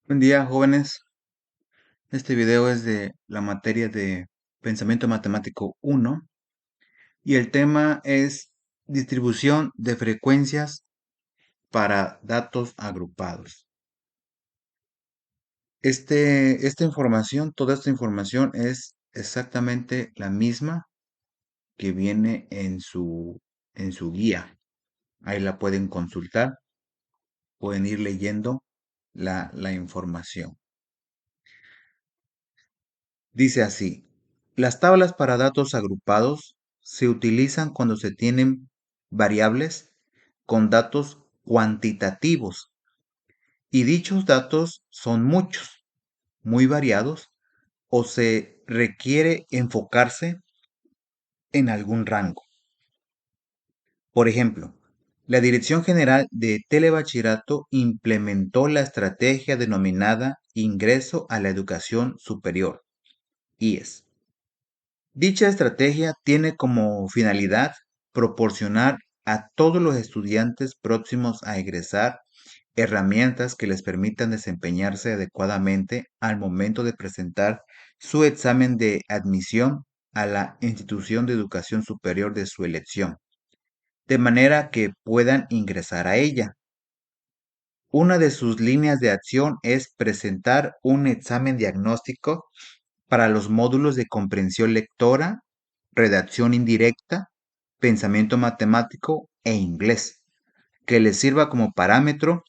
Buen día, jóvenes. Este video es de la materia de Pensamiento Matemático 1 y el tema es distribución de frecuencias para datos agrupados. Toda esta información es exactamente la misma que viene en su guía. Ahí la pueden consultar, pueden ir leyendo la información. Dice así, las tablas para datos agrupados se utilizan cuando se tienen variables con datos cuantitativos y dichos datos son muchos, muy variados o se requiere enfocarse en algún rango. Por ejemplo, la Dirección General de Telebachillerato implementó la estrategia denominada Ingreso a la Educación Superior, IES. Dicha estrategia tiene como finalidad proporcionar a todos los estudiantes próximos a egresar herramientas que les permitan desempeñarse adecuadamente al momento de presentar su examen de admisión a la institución de educación superior de su elección, de manera que puedan ingresar a ella. Una de sus líneas de acción es presentar un examen diagnóstico para los módulos de comprensión lectora, redacción indirecta, pensamiento matemático e inglés, que les sirva como parámetro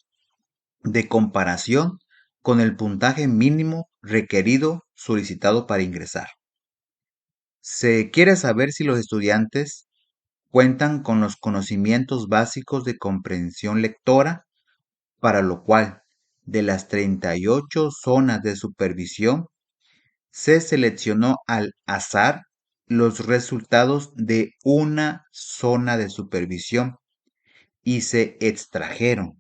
de comparación con el puntaje mínimo requerido solicitado para ingresar. Se quiere saber si los estudiantes cuentan con los conocimientos básicos de comprensión lectora, para lo cual, de las 38 zonas de supervisión, se seleccionó al azar los resultados de una zona de supervisión y se extrajeron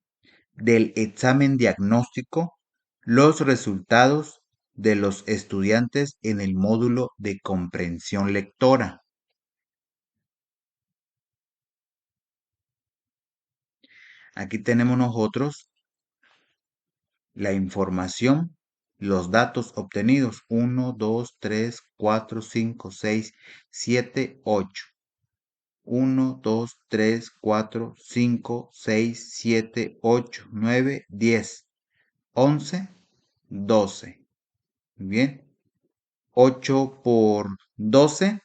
del examen diagnóstico los resultados de los estudiantes en el módulo de comprensión lectora. Aquí tenemos nosotros la información, los datos obtenidos: 1, 2, 3, 4, 5, 6, 7, 8. 1, 2, 3, 4, 5, 6, 7, 8, 9, 10, 11, 12. Bien. 8 por 12,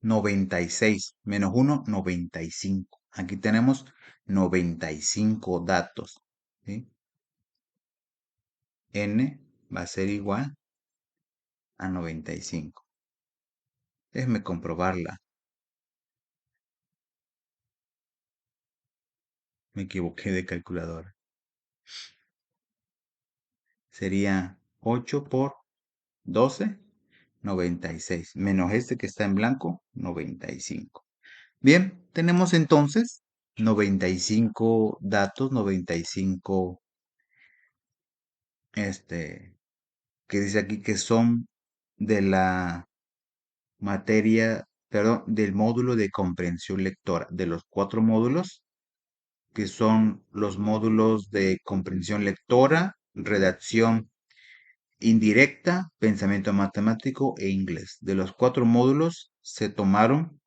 96. Menos 1, 95. Aquí tenemos 95 datos. ¿Sí? N va a ser igual a 95. Déjeme comprobarla. Me equivoqué de calculadora. Sería 8 por 12, 96. Menos este que está en blanco, 95. Bien, tenemos entonces 95 datos, 95, que dice aquí que son de la materia, perdón, del módulo de comprensión lectora, de los 4 módulos, que son los módulos de comprensión lectora, redacción indirecta, pensamiento matemático e inglés. De los 4 módulos se tomaron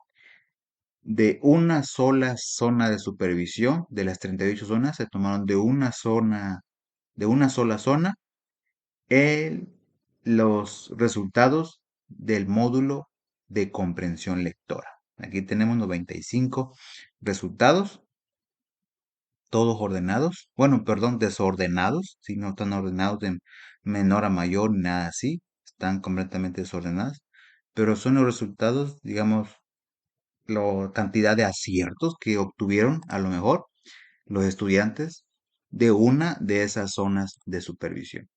de una sola zona de supervisión. De las 38 zonas se tomaron de una sola zona, el- los resultados del módulo de comprensión lectora. Aquí tenemos 95 resultados, todos ordenados. Bueno, perdón, desordenados, si no están ordenados de menor a mayor ni nada así, están completamente desordenados, pero son los resultados, digamos, la cantidad de aciertos que obtuvieron a lo mejor los estudiantes de una de esas zonas de supervisión.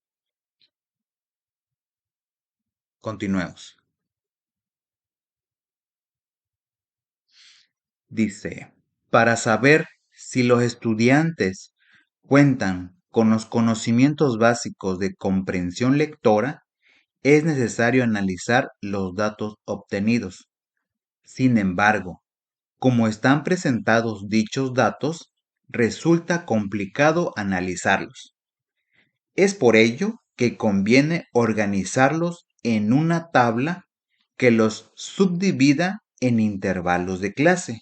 Continuemos. Dice, para saber si los estudiantes cuentan con los conocimientos básicos de comprensión lectora, es necesario analizar los datos obtenidos. Sin embargo, como están presentados dichos datos, resulta complicado analizarlos. Es por ello que conviene organizarlos en una tabla que los subdivida en intervalos de clase.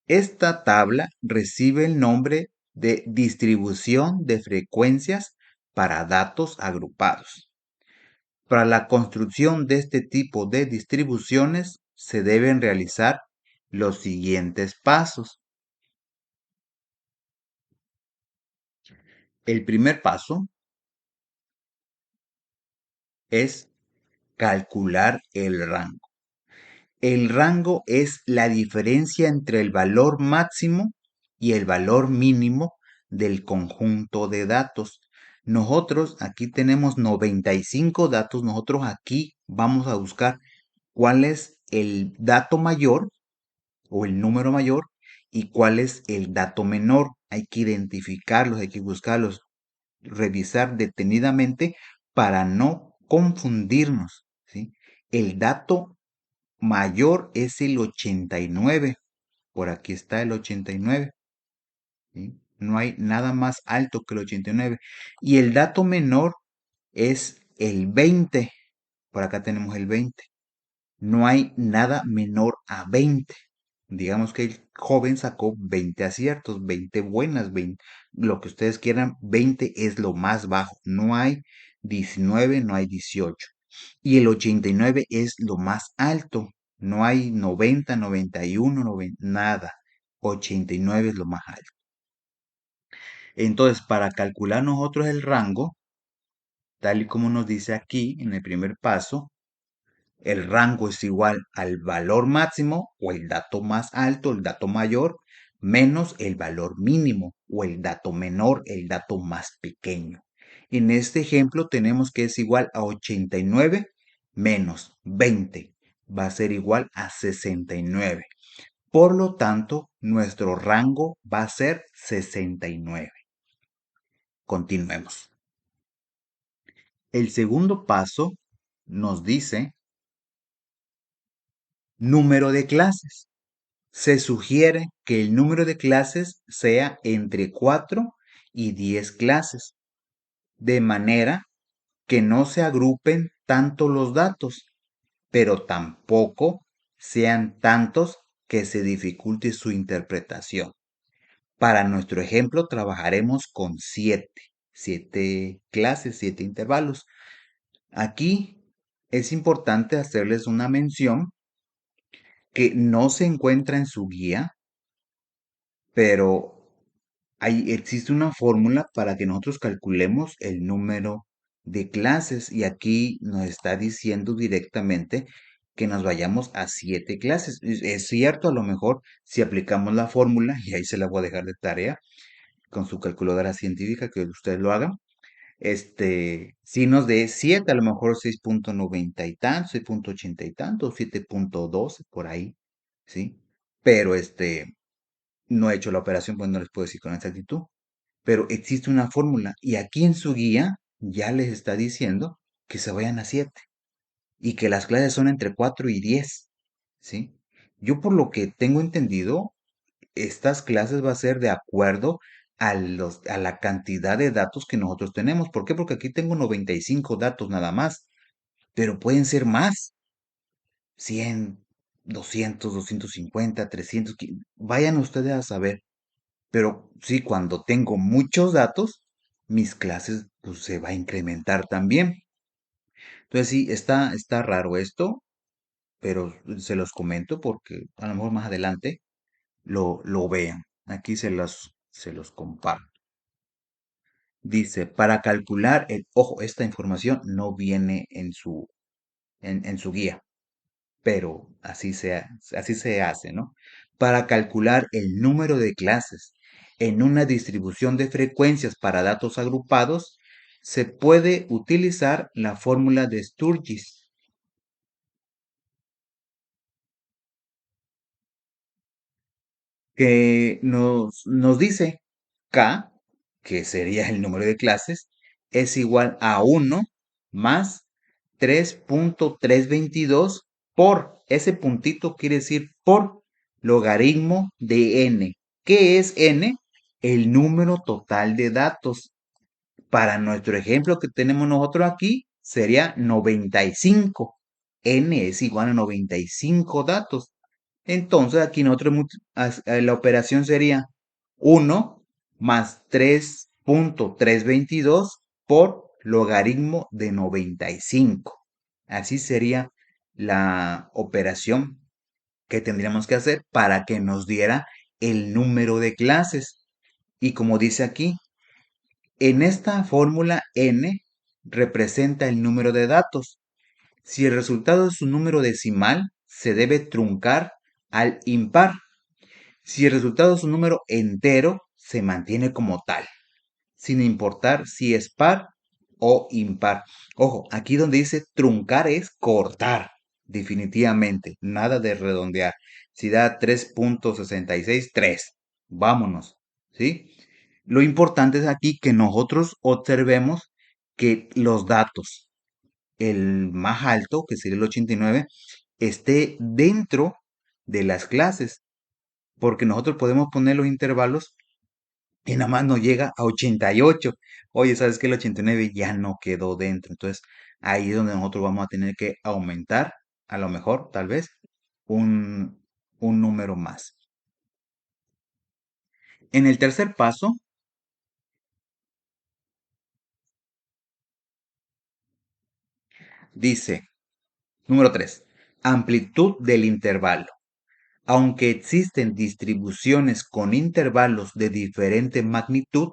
Esta tabla recibe el nombre de distribución de frecuencias para datos agrupados. Para la construcción de este tipo de distribuciones se deben realizar los siguientes pasos. El primer paso es calcular el rango. El rango es la diferencia entre el valor máximo y el valor mínimo del conjunto de datos. Nosotros aquí tenemos 95 datos. Nosotros aquí vamos a buscar cuál es el dato mayor o el número mayor y cuál es el dato menor. Hay que identificarlos, hay que buscarlos, revisar detenidamente para no confundirnos, ¿sí? El dato mayor es el 89. Por aquí está el 89. ¿Sí? No hay nada más alto que el 89. Y el dato menor es el 20. Por acá tenemos el 20. No hay nada menor a 20. Digamos que el joven sacó 20 aciertos, 20 buenas, 20, lo que ustedes quieran, 20 es lo más bajo. No hay 19, no hay 18. Y el 89 es lo más alto. No hay 90, 91, 90, nada. 89 es lo más alto. Entonces, para calcular nosotros el rango, tal y como nos dice aquí en el primer paso, el rango es igual al valor máximo o el dato más alto, el dato mayor, menos el valor mínimo o el dato menor, el dato más pequeño. En este ejemplo tenemos que es igual a 89 menos 20. Va a ser igual a 69. Por lo tanto, nuestro rango va a ser 69. Continuemos. El segundo paso nos dice número de clases. Se sugiere que el número de clases sea entre 4 y 10 clases, de manera que no se agrupen tanto los datos, pero tampoco sean tantos que se dificulte su interpretación. Para nuestro ejemplo trabajaremos con 7 clases, 7 intervalos. Aquí es importante hacerles una mención que no se encuentra en su guía, pero existe una fórmula para que nosotros calculemos el número de clases y aquí nos está diciendo directamente que nos vayamos a 7 clases. Es cierto, a lo mejor si aplicamos la fórmula, y ahí se la voy a dejar de tarea con su calculadora científica, que ustedes lo hagan, si nos dé 7, a lo mejor 6.90 y tanto, 6.80 y tanto, 7.12 por ahí, ¿sí? Pero no he hecho la operación, pues no les puedo decir con exactitud, pero existe una fórmula y aquí en su guía ya les está diciendo que se vayan a 7 y que las clases son entre 4 y 10, ¿sí? Yo por lo que tengo entendido, estas clases va a ser de acuerdo a la cantidad de datos que nosotros tenemos. ¿Por qué? Porque aquí tengo 95 datos nada más, pero pueden ser más, 100, 200, 250, 300, vayan ustedes a saber. Pero sí, cuando tengo muchos datos, mis clases pues, se va a incrementar también. Entonces sí, está raro esto, pero se los comento porque a lo mejor más adelante lo vean. Aquí se los comparto. Dice, para calcular ojo, esta información no viene en su guía, pero así se hace, ¿no? Para calcular el número de clases en una distribución de frecuencias para datos agrupados, se puede utilizar la fórmula de Sturgis, que nos dice K, que sería el número de clases, es igual a 1 más 3.322 por, ese puntito quiere decir por logaritmo de n. ¿Qué es n? El número total de datos. Para nuestro ejemplo que tenemos nosotros aquí, sería 95. N es igual a 95 datos. Entonces aquí nosotros la operación sería 1 más 3.322 por logaritmo de 95. Así sería la operación que tendríamos que hacer para que nos diera el número de clases. Y como dice aquí, en esta fórmula n representa el número de datos. Si el resultado es un número decimal, se debe truncar al impar. Si el resultado es un número entero, se mantiene como tal, sin importar si es par o impar. Ojo, aquí donde dice truncar es cortar, definitivamente, nada de redondear. Si da 3.66, 3. Vámonos, ¿sí? Lo importante es aquí que nosotros observemos que los datos, el más alto, que sería el 89, esté dentro de las clases, porque nosotros podemos poner los intervalos y nada más nos llega a 88. Oye, ¿sabes qué? El 89 ya no quedó dentro. Entonces, ahí es donde nosotros vamos a tener que aumentar, a lo mejor, tal vez, un número más. En el tercer paso, dice, número 3, amplitud del intervalo. Aunque existen distribuciones con intervalos de diferente magnitud,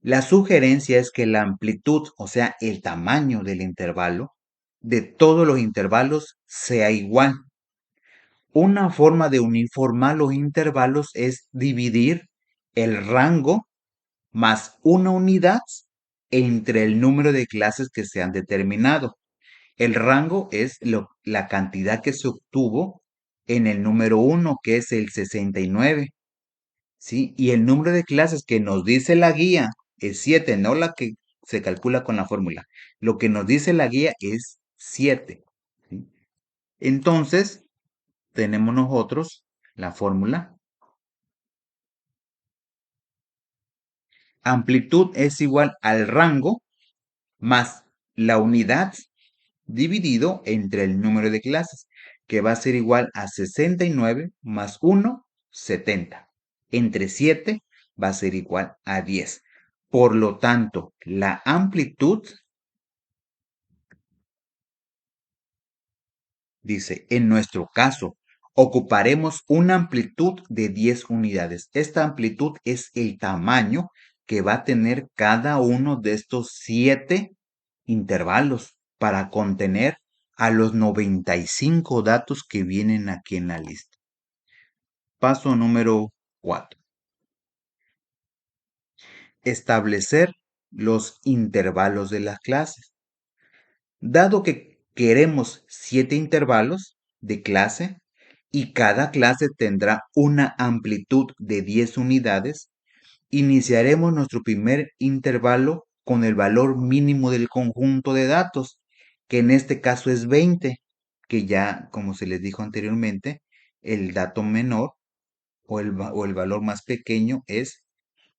la sugerencia es que la amplitud, o sea, el tamaño del intervalo, de todos los intervalos sea igual. Una forma de uniformar los intervalos es dividir el rango más una unidad entre el número de clases que se han determinado. El rango es la cantidad que se obtuvo en el número 1, que es el 69. ¿Sí? Y el número de clases que nos dice la guía es 7, no la que se calcula con la fórmula. Lo que nos dice la guía es 7. ¿Sí? Entonces, tenemos nosotros la fórmula. Amplitud es igual al rango más la unidad dividido entre el número de clases, que va a ser igual a 69 más 1, 70. Entre 7 va a ser igual a 10. Por lo tanto, la amplitud, dice, en nuestro caso, ocuparemos una amplitud de 10 unidades. Esta amplitud es el tamaño que va a tener cada uno de estos 7 intervalos para contener a los 95 datos que vienen aquí en la lista. Paso número 4. Establecer los intervalos de las clases. Dado que queremos 7 intervalos de clase y cada clase tendrá una amplitud de 10 unidades, iniciaremos nuestro primer intervalo con el valor mínimo del conjunto de datos, que en este caso es 20, que ya, como se les dijo anteriormente, el dato menor o el valor más pequeño es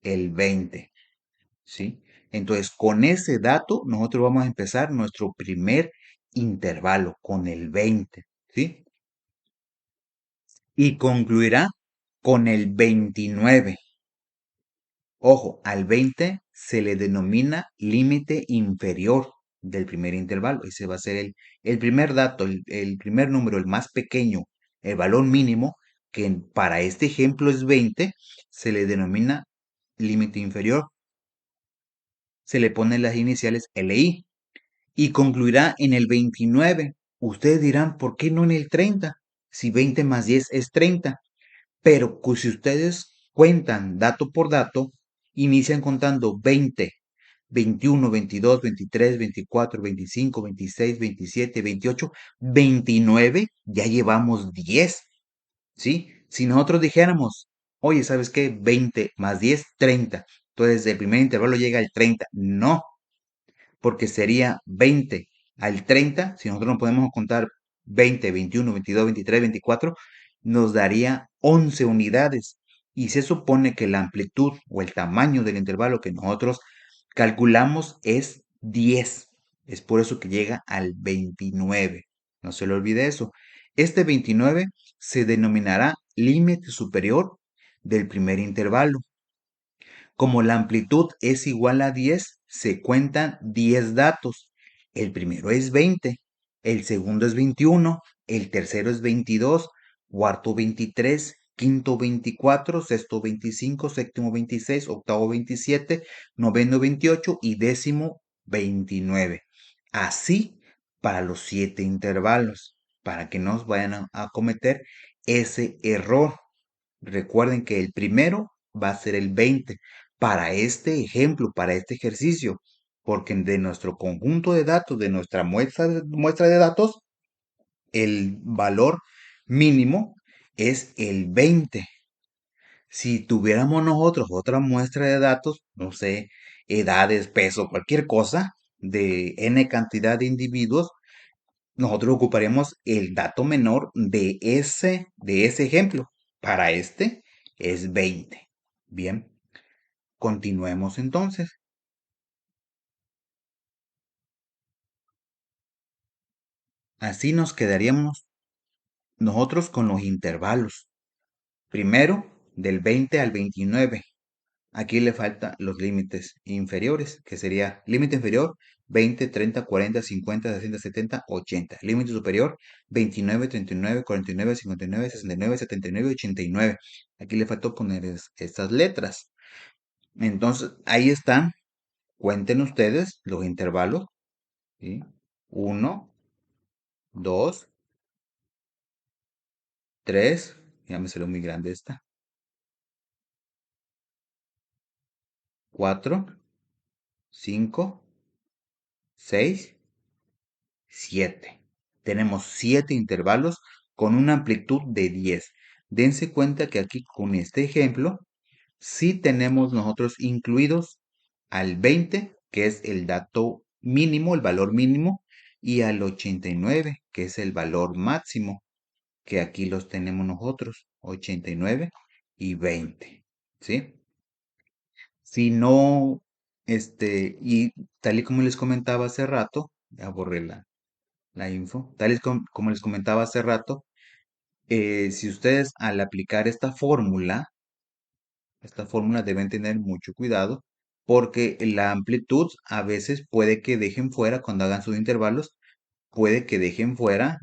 el 20, ¿sí? Entonces, con ese dato, nosotros vamos a empezar nuestro primer intervalo con el 20, ¿sí? Y concluirá con el 29. Ojo, al 20 se le denomina límite inferior del primer intervalo. Ese va a ser el primer dato, el primer número, el más pequeño, el valor mínimo, que para este ejemplo es 20, se le denomina límite inferior. Se le ponen las iniciales LI y concluirá en el 29. Ustedes dirán, ¿por qué no en el 30? Si 20 más 10 es 30. Pero si ustedes cuentan dato por dato, inician contando 20, 21, 22, 23, 24, 25, 26, 27, 28, 29, ya llevamos 10, ¿sí? Si nosotros dijéramos, oye, ¿sabes qué? 20 más 10, 30. Entonces el primer intervalo llega al 30. No, porque sería 20 al 30, si nosotros no podemos contar 20, 21, 22, 23, 24, nos daría 11 unidades. Y se supone que la amplitud o el tamaño del intervalo que nosotros calculamos es 10. Es por eso que llega al 29. No se le olvide eso. Este 29 se denominará límite superior del primer intervalo. Como la amplitud es igual a 10, se cuentan 10 datos. El primero es 20, el segundo es 21, el tercero es 22, cuarto 23, quinto 24, sexto 25, séptimo 26, octavo 27, noveno 28 y décimo 29. Así para los 7 intervalos, para que no os vayan a cometer ese error. Recuerden que el primero va a ser el 20 para este ejemplo, para este ejercicio, porque de nuestro conjunto de datos, de nuestra muestra de datos, el valor mínimo es el 20. Si tuviéramos nosotros otra muestra de datos, no sé, edades, peso, cualquier cosa, de n cantidad de individuos, nosotros ocuparemos el dato menor de ese ejemplo. Para este es 20. Bien, continuemos entonces. Así nos quedaríamos nosotros con los intervalos. Primero, del 20 al 29. Aquí le faltan los límites inferiores, que sería límite inferior 20, 30, 40, 50, 60, 70, 80. Límite superior 29, 39, 49, 59, 69, 79, 89. Aquí le faltó poner estas letras. Entonces, ahí están. Cuenten ustedes los intervalos. ¿Sí? 1, 2, 3. Ya me salió muy grande esta. 4, 5, 6, 7. Tenemos 7 intervalos con una amplitud de 10. Dense cuenta que aquí con este ejemplo, sí tenemos nosotros incluidos al 20, que es el dato mínimo, el valor mínimo, y al 89, que es el valor máximo, que aquí los tenemos nosotros, 89 y 20. ¿Sí? Si no, y tal y como les comentaba hace rato, ya borré la info. Tal y como les comentaba hace rato, si ustedes al aplicar esta fórmula deben tener mucho cuidado porque la amplitud a veces puede que dejen fuera, cuando hagan sus intervalos, puede que dejen fuera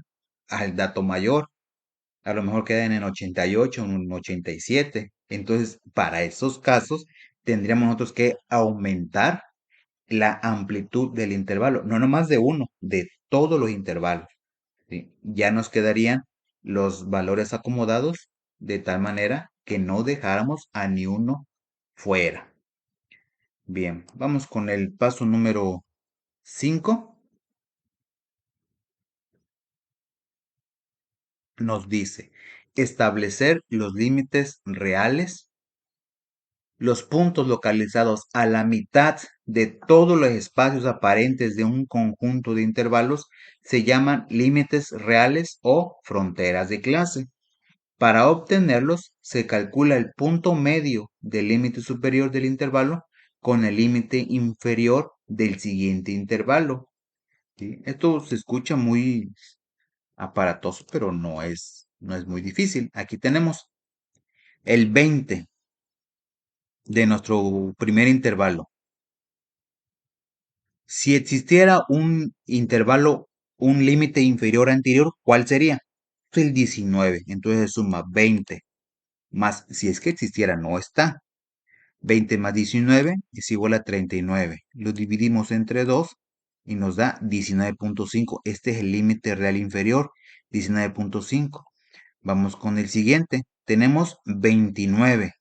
al dato mayor. A lo mejor quedan en 88, en 87. Entonces, para esos casos, tendríamos nosotros que aumentar la amplitud del intervalo, no nomás de uno, de todos los intervalos. ¿Sí? Ya nos quedarían los valores acomodados de tal manera que no dejáramos a ni uno fuera. Bien, vamos con el paso número 5. Nos dice establecer los límites reales. Los puntos localizados a la mitad de todos los espacios aparentes de un conjunto de intervalos se llaman límites reales o fronteras de clase. Para obtenerlos, se calcula el punto medio del límite superior del intervalo con el límite inferior del siguiente intervalo. ¿Sí? Esto se escucha muy aparatoso, pero no es muy difícil. Aquí tenemos el 20 de nuestro primer intervalo. Si existiera un intervalo, un límite inferior anterior, ¿cuál sería? El 19. Entonces suma 20 más, si es que existiera, no está. 20 más 19 es igual a 39. Lo dividimos entre 2 y nos da 19.5. Este es el límite real inferior, 19.5. Vamos con el siguiente. Tenemos 29,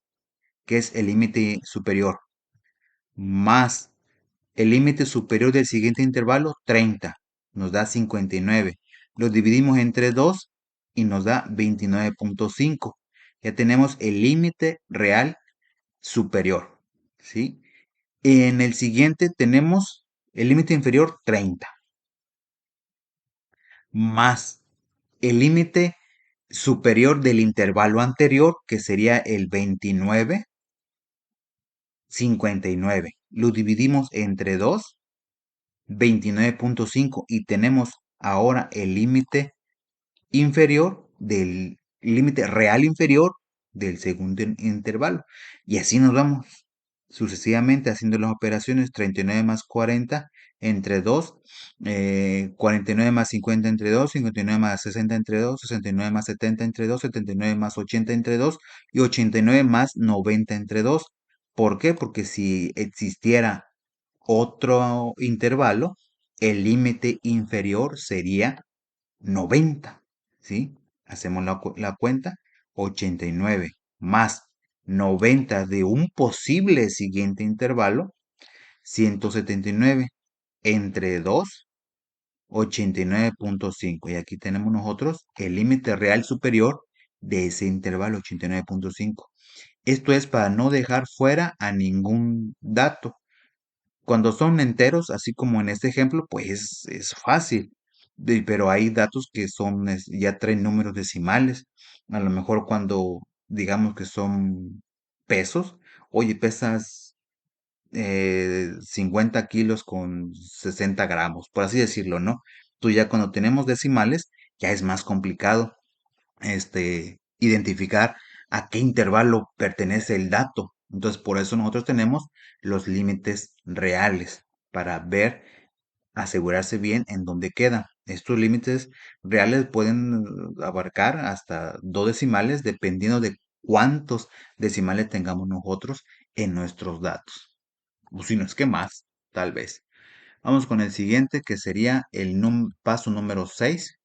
que es el límite superior, más el límite superior del siguiente intervalo, 30. Nos da 59. Lo dividimos entre 2 y nos da 29.5. Ya tenemos el límite real superior. ¿Sí? En el siguiente tenemos el límite inferior 30 más el límite superior del intervalo anterior, que sería el 29, 59. lo dividimos entre 2, 29.5, y tenemos ahora el límite inferior del límite real inferior del segundo intervalo. Y así nos vamos sucesivamente haciendo las operaciones: 39 más 40 entre 2, 49 más 50 entre 2, 59 más 60 entre 2, 69 más 70 entre 2, 79 más 80 entre 2 y 89 más 90 entre 2. ¿Por qué? Porque si existiera otro intervalo, el límite inferior sería 90, ¿sí? Hacemos la cuenta: 89 más 90 de un posible siguiente intervalo, 179 entre 2, 89.5. Y aquí tenemos nosotros el límite real superior de ese intervalo, 89.5. Esto es para no dejar fuera a ningún dato. Cuando son enteros, así como en este ejemplo, pues es fácil. Pero hay datos que son, ya traen números decimales. A lo mejor cuando digamos que son pesos, oye, pesas 50 kilos con 60 gramos, por así decirlo, ¿no? Tú ya cuando tenemos decimales, ya es más complicado identificar a qué intervalo pertenece el dato. Entonces, por eso nosotros tenemos los límites reales para ver, asegurarse bien en dónde queda. Estos límites reales pueden abarcar hasta 2 decimales, dependiendo de cuántos decimales tengamos nosotros en nuestros datos. O si no es que más, tal vez. Vamos con el siguiente, que sería el paso número 6,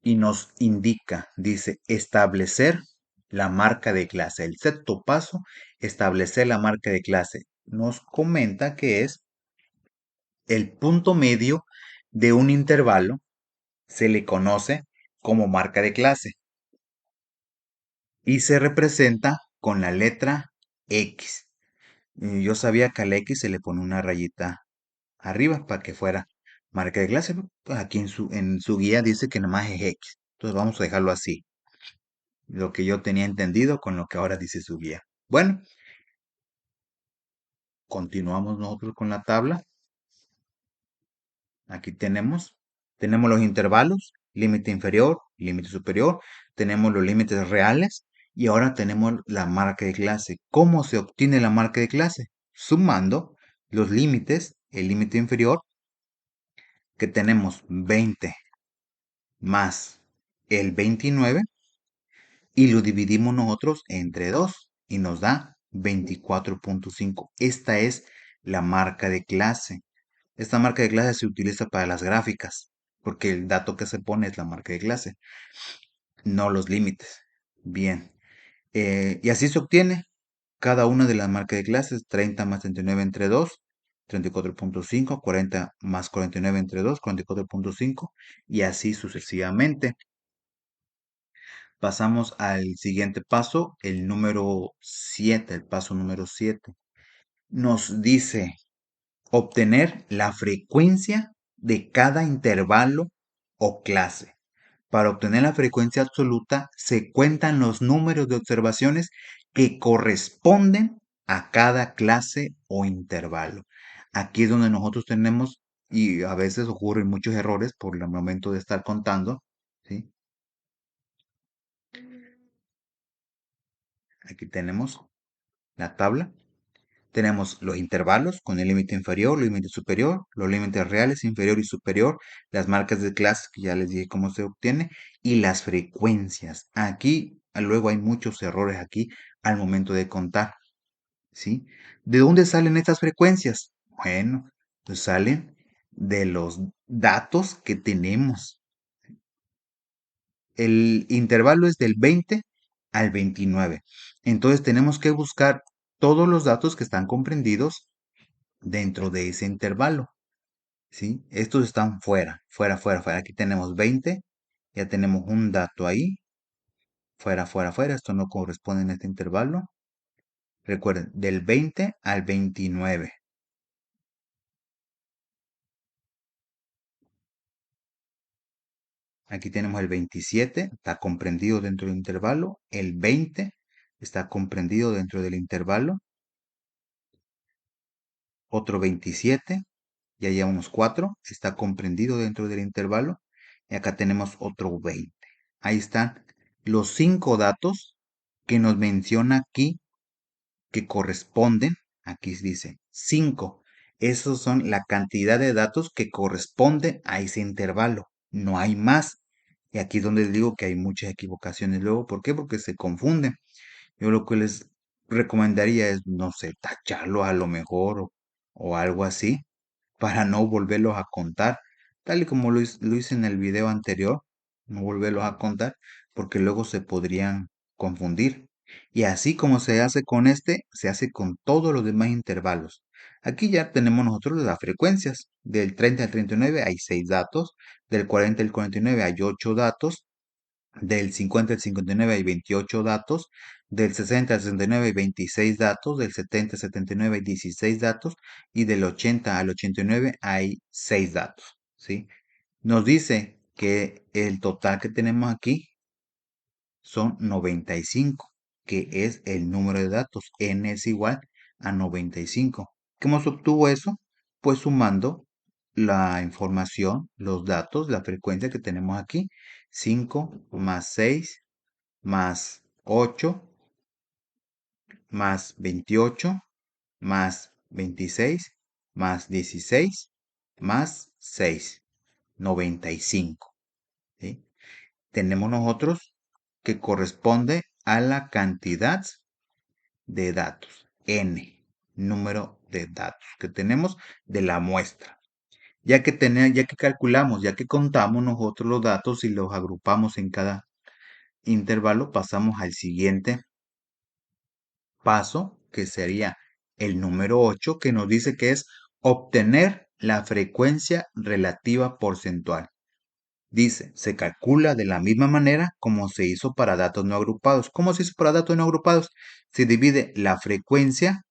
y nos indica, dice, establecer la marca de clase. El sexto paso, establecer la marca de clase. Nos comenta que es el punto medio de un intervalo, se le conoce como marca de clase y se representa con la letra X. Yo sabía que al X se le pone una rayita arriba para que fuera marca de clase, ¿no? Pues aquí en su guía dice que nomás es X. Entonces vamos a dejarlo así, lo que yo tenía entendido con lo que ahora dice su guía. Bueno, continuamos nosotros con la tabla. Aquí tenemos los intervalos, límite inferior, límite superior, tenemos los límites reales y ahora tenemos la marca de clase. ¿Cómo se obtiene la marca de clase? Sumando los límites, el límite inferior, que tenemos 20 más el 29, y lo dividimos nosotros entre 2 y nos da 24.5. Esta es la marca de clase. Esta marca de clase se utiliza para las gráficas, porque el dato que se pone es la marca de clase, no los límites. Bien, y así se obtiene cada una de las marcas de clases: 30 más 39 entre 2, 34.5, 40 más 49 entre 2, 44.5, y así sucesivamente. Pasamos al siguiente paso, el número 7, el paso número 7. Nos dice obtener la frecuencia de cada intervalo o clase. Para obtener la frecuencia absoluta se cuentan los números de observaciones que corresponden a cada clase o intervalo. Aquí es donde nosotros tenemos, y a veces ocurren muchos errores por el momento de estar contando, ¿sí? Aquí tenemos la tabla. Tenemos los intervalos con el límite inferior, límite superior, los límites reales inferior y superior, las marcas de clase que ya les dije cómo se obtiene, y las frecuencias. Aquí luego hay muchos errores aquí al momento de contar, ¿sí? ¿De dónde salen estas frecuencias? Bueno, pues salen de los datos que tenemos. El intervalo es del 20 al 29. Entonces tenemos que buscar todos los datos que están comprendidos dentro de ese intervalo, ¿sí? Estos están fuera, fuera, fuera, fuera. Aquí tenemos 20, ya tenemos un dato ahí, fuera, fuera, fuera. Esto no corresponde en este intervalo. Recuerden, del 20 al 29. Aquí tenemos el 27, está comprendido dentro del intervalo. El 20 está comprendido dentro del intervalo. otro 27, ya llevamos 4, está comprendido dentro del intervalo, y acá tenemos otro 20. Ahí están los 5 datos que nos menciona aquí que corresponden, aquí dice 5. Esos son la cantidad de datos que corresponden a ese intervalo. No hay más. Y aquí es donde les digo que hay muchas equivocaciones luego. ¿Por qué? Porque se confunden. Yo lo que les recomendaría es, no sé, tacharlo a lo mejor o algo así para no volverlos a contar, tal y como lo hice en el video anterior, no volverlos a contar porque luego se podrían confundir. Y así como se hace con este, se hace con todos los demás intervalos. Aquí ya tenemos nosotros las frecuencias. Del 30 al 39 hay 6 datos, del 40 al 49 hay 8 datos, del 50 al 59 hay 28 datos, del 60 al 69 hay 26 datos, del 70 al 79 hay 16 datos y del 80 al 89 hay 6 datos, ¿sí? Nos dice que el total que tenemos aquí son 95, que es el número de datos. N es igual a 95. ¿Cómo se obtuvo eso? Pues sumando la información, los datos, la frecuencia que tenemos aquí. 5 más 6 más 8 más 28 más 26 más 16 más 6, 95. ¿Sí? Tenemos nosotros que corresponde a la cantidad de datos, n, número de datos que tenemos de la muestra. Ya que calculamos, ya que contamos nosotros los datos y los agrupamos en cada intervalo, pasamos al siguiente paso, que sería el número 8, que nos dice que es obtener la frecuencia relativa porcentual. Dice, se calcula de la misma manera como se hizo para datos no agrupados. ¿Cómo se hizo para datos no agrupados? Se divide la frecuencia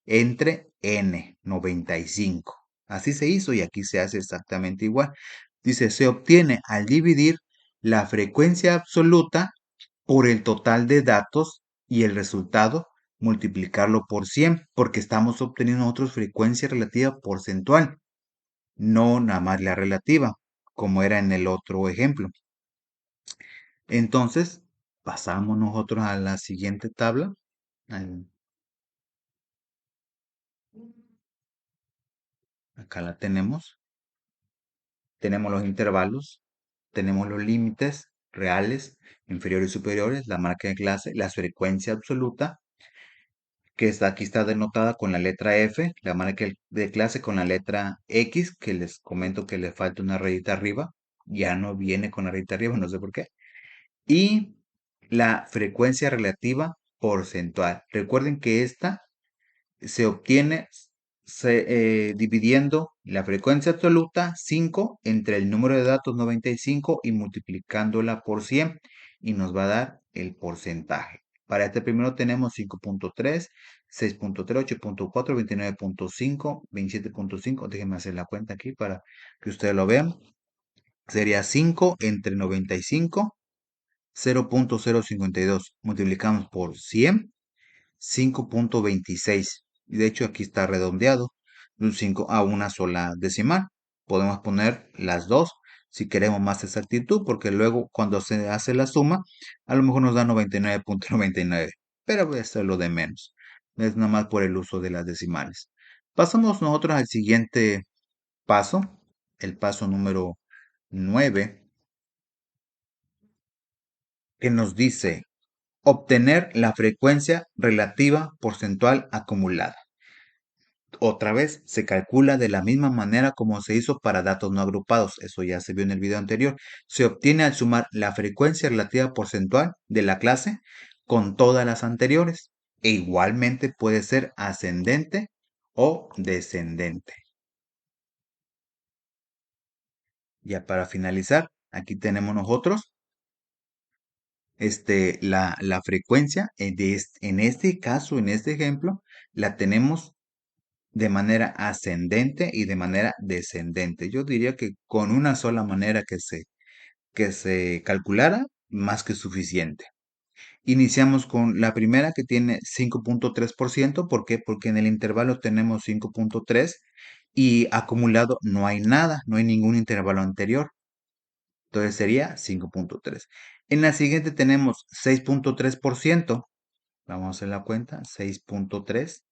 entre n, 95. Así se hizo y aquí se hace exactamente igual. Dice, se obtiene al dividir la frecuencia absoluta por el total de datos y el resultado multiplicarlo por 100, porque estamos obteniendo nosotros frecuencia relativa porcentual, no nada más la relativa, como era en el otro ejemplo. Entonces, pasamos nosotros a la siguiente tabla. Acá la tenemos. Tenemos los intervalos, tenemos los límites reales, inferiores y superiores, la marca de clase, la frecuencia absoluta, que aquí está denotada con la letra F, la marca de clase con la letra X, que les comento que le falta una rayita arriba, ya no viene con la rayita arriba, no sé por qué, y la frecuencia relativa porcentual. Recuerden que esta se obtiene dividiendo la frecuencia absoluta 5 entre el número de datos 95 y multiplicándola por 100 y nos va a dar el porcentaje. Para este primero tenemos 5.3, 6.3, 8.4, 29.5, 27.5. Déjenme hacer la cuenta aquí para que ustedes lo vean. Sería 5 entre 95, 0.052. Multiplicamos por 100, 5.26. Y de hecho aquí está redondeado de un 5 a una sola decimal. Podemos poner las dos si queremos más exactitud, porque luego cuando se hace la suma, a lo mejor nos da 99.99. Pero esto es lo de menos. Es nada más por el uso de las decimales. Pasamos nosotros al siguiente paso, el paso número 9, que nos dice obtener la frecuencia relativa porcentual acumulada. Otra vez, se calcula de la misma manera como se hizo para datos no agrupados. Eso ya se vio en el video anterior. Se obtiene al sumar la frecuencia relativa porcentual de la clase con todas las anteriores. E igualmente puede ser ascendente o descendente. Ya para finalizar, aquí tenemos nosotros la frecuencia. En este caso, en este ejemplo, la tenemos de manera ascendente y de manera descendente. Yo diría que con una sola manera que se calculara, más que suficiente. Iniciamos con la primera que tiene 5.3%. ¿Por qué? Porque en el intervalo tenemos 5.3 y acumulado no hay nada, no hay ningún intervalo anterior. Entonces sería 5.3. En la siguiente tenemos 6.3%. Vamos a hacer la cuenta. 6.3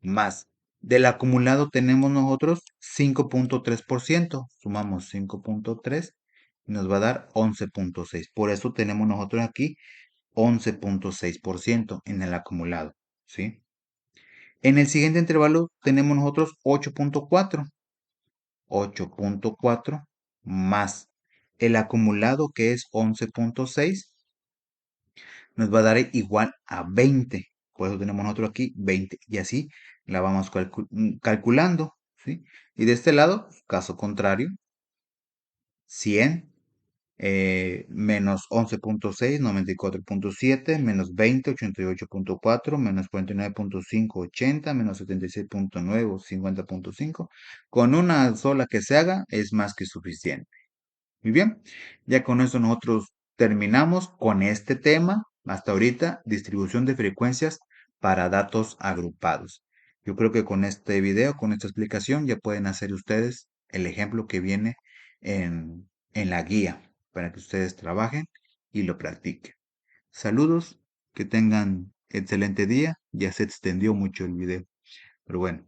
más. Del acumulado tenemos nosotros 5.3%. Sumamos 5.3 y nos va a dar 11.6. Por eso tenemos nosotros aquí 11.6% en el acumulado, ¿sí? En el siguiente intervalo tenemos nosotros 8.4. 8.4 más el acumulado que es 11.6 nos va a dar igual a 20. Por eso tenemos nosotros aquí 20. Y así la vamos calculando, ¿sí? Y de este lado, caso contrario, 100 menos 11.6, 94.7, menos 20, 88.4, menos 49.5, 80, menos 76.9, 50.5. Con una sola que se haga es más que suficiente. Muy bien, ya con eso nosotros terminamos con este tema. Hasta ahorita, distribución de frecuencias para datos agrupados. Yo creo que con este video, con esta explicación, ya pueden hacer ustedes el ejemplo que viene en la guía para que ustedes trabajen y lo practiquen. Saludos, que tengan excelente día. Ya se extendió mucho el video, pero bueno.